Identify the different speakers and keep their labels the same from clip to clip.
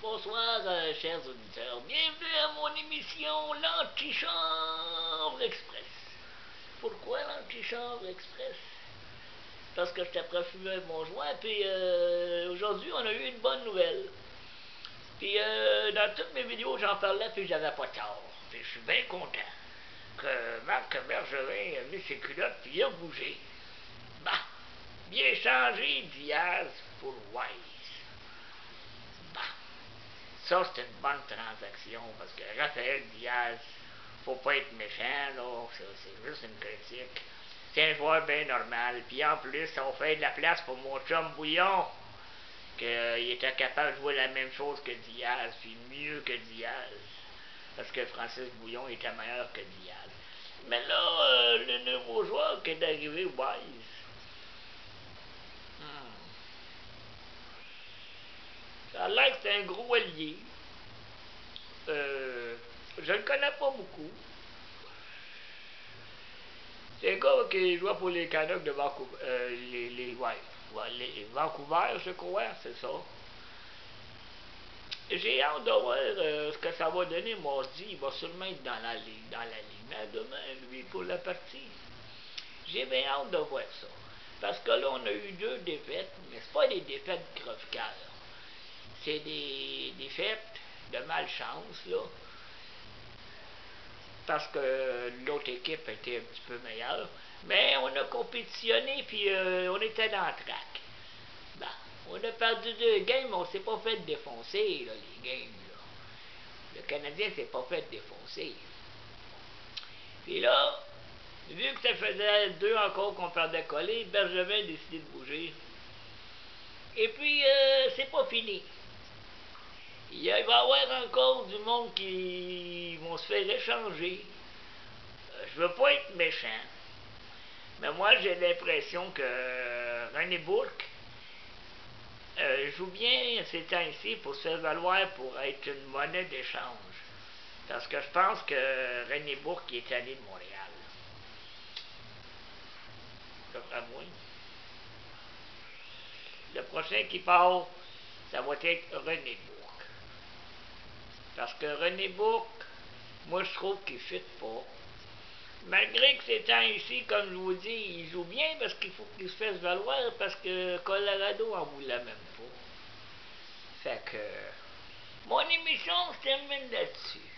Speaker 1: Bonsoir, chers auditeurs. Bienvenue à mon émission L'Antichambre Express. Pourquoi l'Antichambre Express? Parce que j'étais après fumer mon joint, puis aujourd'hui, on a eu une bonne nouvelle. Puis dans toutes mes vidéos, j'en parlais, puis j'avais pas tort. Puis je suis bien content que Marc Bergevin a mis ses culottes, puis il a bougé. Bah, bien changé Diaz pour Wise. Ça, c'est une bonne transaction, parce que Raphaël Diaz, faut pas être méchant, là, c'est juste une critique. C'est un joueur bien normal, puis en plus, on fait de la place pour mon chum Bouillon, qu'il était capable de jouer la même chose que Diaz, puis mieux que Diaz, parce que Francis Bouillon était meilleur que Diaz. Mais là, le nouveau joueur qui est arrivé, Wise, ça a l'air que c'est un gros allié. Je le connais pas beaucoup. C'est un gars qui jouait pour les Canucks de Vancouver. Les Vancouver, je crois, c'est ça. J'ai hâte de voir ce que ça va donner mardi. Il va sûrement être dans la ligne demain, lui, pour la partie. J'ai bien hâte de voir ça. Parce que là, on a eu 2 défaites, mais c'est pas des défaites crève-cœur. C'est des défaites de malchance, là. Parce que l'autre équipe était un petit peu meilleure. Mais on a compétitionné, puis on était dans le track. Ben, on a perdu 2 games, mais on s'est pas fait défoncer, là, les games. Là. Le Canadien s'est pas fait défoncer. Puis là, vu que ça faisait 2 encore qu'on perdait coller, Bergevin a décidé de bouger. Et puis, c'est pas fini. Il va y avoir encore du monde qui vont se faire échanger. Je veux pas être méchant, mais moi j'ai l'impression que René Bourque joue bien ces temps-ci pour se faire valoir pour être une monnaie d'échange. Parce que je pense que René Bourque est allé de Montréal. D'après moi. Le prochain qui part, ça va être René Bourque. Parce que René Bourque, moi je trouve qu'il ne fit pas. Malgré que ces temps-ci, comme je vous dis, il joue bien parce qu'il faut qu'il se fasse valoir parce que Colorado en voulait même pas. Fait que mon émission se termine là-dessus.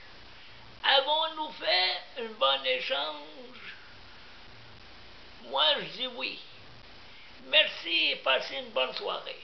Speaker 1: Avons-nous fait un bon échange? Moi, je dis oui. Merci et passez une bonne soirée.